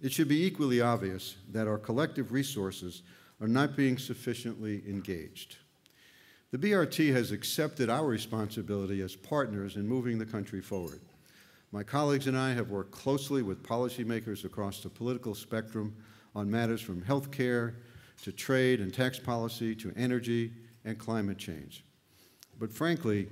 it should be equally obvious that our collective resources are not being sufficiently engaged. The BRT has accepted our responsibility as partners in moving the country forward. My colleagues and I have worked closely with policymakers across the political spectrum on matters from health care to trade and tax policy to energy and climate change. But frankly,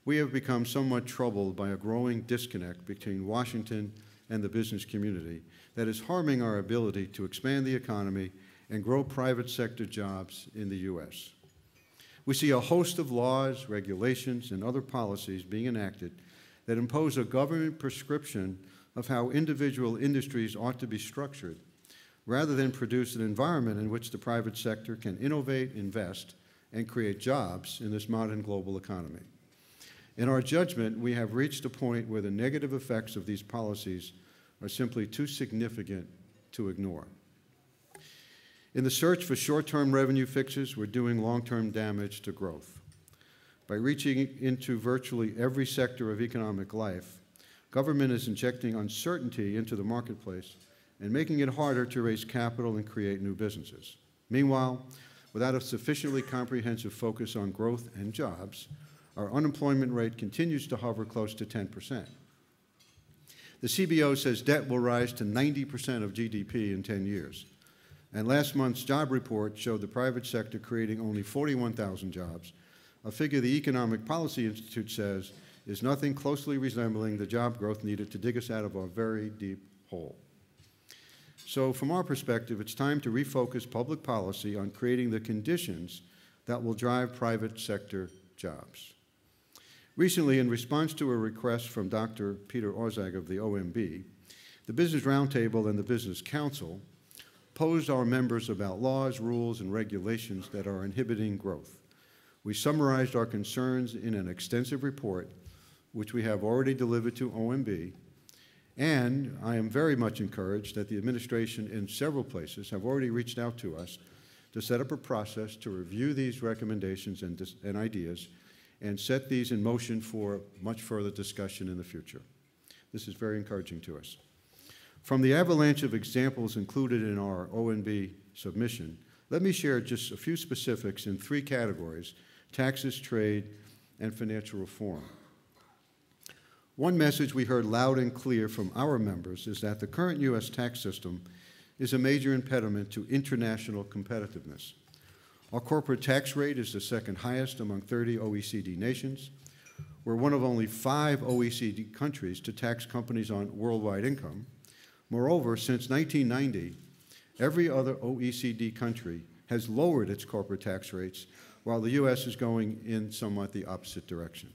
we have become somewhat troubled by a growing disconnect between Washington and the business community that is harming our ability to expand the economy and grow private sector jobs in the U.S. We see a host of laws, regulations, and other policies being enacted that impose a government prescription of how individual industries ought to be structured, rather than produce an environment in which the private sector can innovate, invest, and create jobs in this modern global economy. In our judgment, we have reached a point where the negative effects of these policies are simply too significant to ignore. In the search for short-term revenue fixes, we're doing long-term damage to growth. By reaching into virtually every sector of economic life, government is injecting uncertainty into the marketplace and making it harder to raise capital and create new businesses. Meanwhile, without a sufficiently comprehensive focus on growth and jobs, our unemployment rate continues to hover close to 10%. The CBO says debt will rise to 90% of GDP in 10 years. And last month's job report showed the private sector creating only 41,000 jobs, a figure the Economic Policy Institute says is nothing closely resembling the job growth needed to dig us out of our very deep hole. So from our perspective, it's time to refocus public policy on creating the conditions that will drive private sector jobs. Recently, in response to a request from Dr. Peter Orzag of the OMB, the Business Roundtable and the Business Council posed our members about laws, rules, and regulations that are inhibiting growth. We summarized our concerns in an extensive report, which we have already delivered to OMB, and I am very much encouraged that the administration in several places have already reached out to us to set up a process to review these recommendations and ideas and set these in motion for much further discussion in the future. This is very encouraging to us. From the avalanche of examples included in our OMB submission, let me share just a few specifics in three categories: taxes, trade, and financial reform. One message we heard loud and clear from our members is that the current U.S. tax system is a major impediment to international competitiveness. Our corporate tax rate is the second highest among 30 OECD nations. We're one of only 5 OECD countries to tax companies on worldwide income. Moreover, since 1990, every other OECD country has lowered its corporate tax rates, while the U.S. is going in somewhat the opposite direction.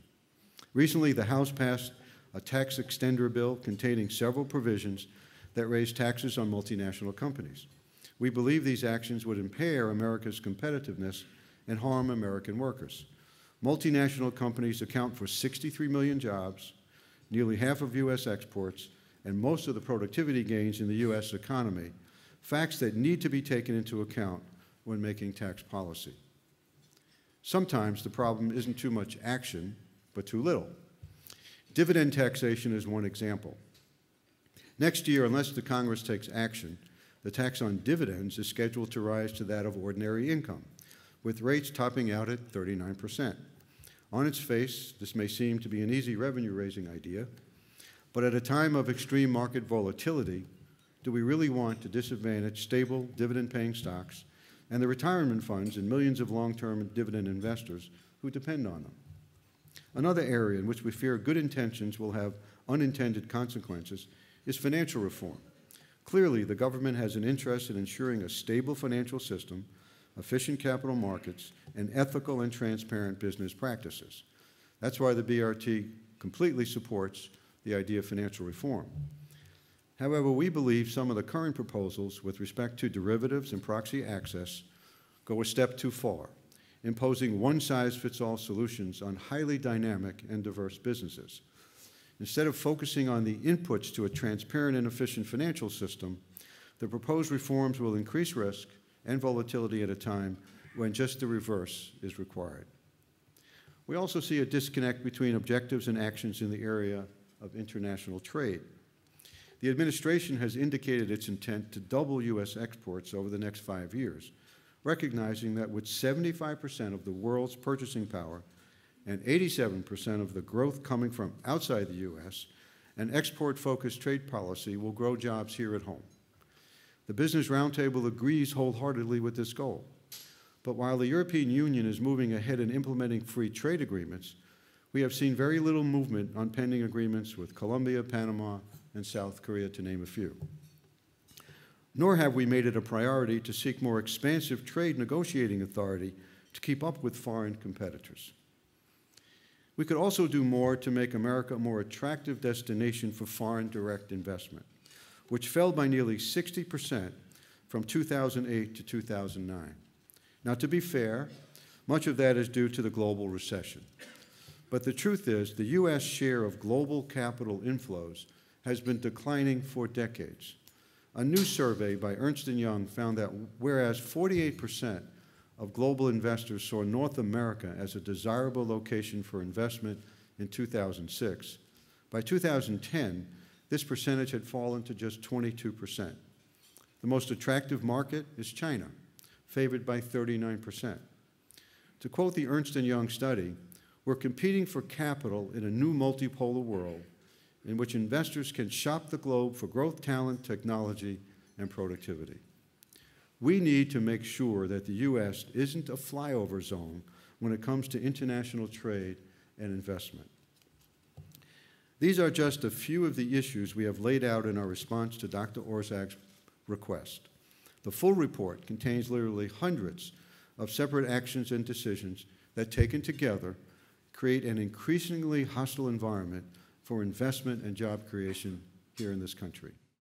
Recently, the House passed a tax extender bill containing several provisions that raise taxes on multinational companies. We believe these actions would impair America's competitiveness and harm American workers. Multinational companies account for 63 million jobs, nearly half of U.S. exports, and most of the productivity gains in the U.S. economy, facts that need to be taken into account when making tax policy. Sometimes the problem isn't too much action, but too little. Dividend taxation is one example. Next year, unless the Congress takes action, the tax on dividends is scheduled to rise to that of ordinary income, with rates topping out at 39%. On its face, this may seem to be an easy revenue-raising idea, but at a time of extreme market volatility, do we really want to disadvantage stable, dividend-paying stocks and the retirement funds and millions of long-term dividend investors who depend on them? Another area in which we fear good intentions will have unintended consequences is financial reform. Clearly, the government has an interest in ensuring a stable financial system, efficient capital markets, and ethical and transparent business practices. That's why the BRT completely supports the idea of financial reform. However, we believe some of the current proposals with respect to derivatives and proxy access go a step too far, imposing one-size-fits-all solutions on highly dynamic and diverse businesses. Instead of focusing on the inputs to a transparent and efficient financial system, the proposed reforms will increase risk and volatility at a time when just the reverse is required. We also see a disconnect between objectives and actions in the area of international trade. The administration has indicated its intent to double U.S. exports over the next 5 years, recognizing that with 75% of the world's purchasing power and 87% of the growth coming from outside the U.S., an export-focused trade policy will grow jobs here at home. The Business Roundtable agrees wholeheartedly with this goal. But while the European Union is moving ahead in implementing free trade agreements, we have seen very little movement on pending agreements with Colombia, Panama, and South Korea, to name a few. Nor have we made it a priority to seek more expansive trade negotiating authority to keep up with foreign competitors. We could also do more to make America a more attractive destination for foreign direct investment, which fell by nearly 60% from 2008 to 2009. Now, to be fair, much of that is due to the global recession. But the truth is, the U.S. share of global capital inflows has been declining for decades. A new survey by Ernst & Young found that whereas 48% of global investors saw North America as a desirable location for investment in 2006, by 2010, this percentage had fallen to just 22%. The most attractive market is China, favored by 39%. To quote the Ernst & Young study, "We're competing for capital in a new multipolar world in which investors can shop the globe for growth, talent, technology, and productivity. We need to make sure that the U.S. isn't a flyover zone when it comes to international trade and investment." These are just a few of the issues we have laid out in our response to Dr. Orszag's request. The full report contains literally hundreds of separate actions and decisions that, taken together, create an increasingly hostile environment for investment and job creation here in this country.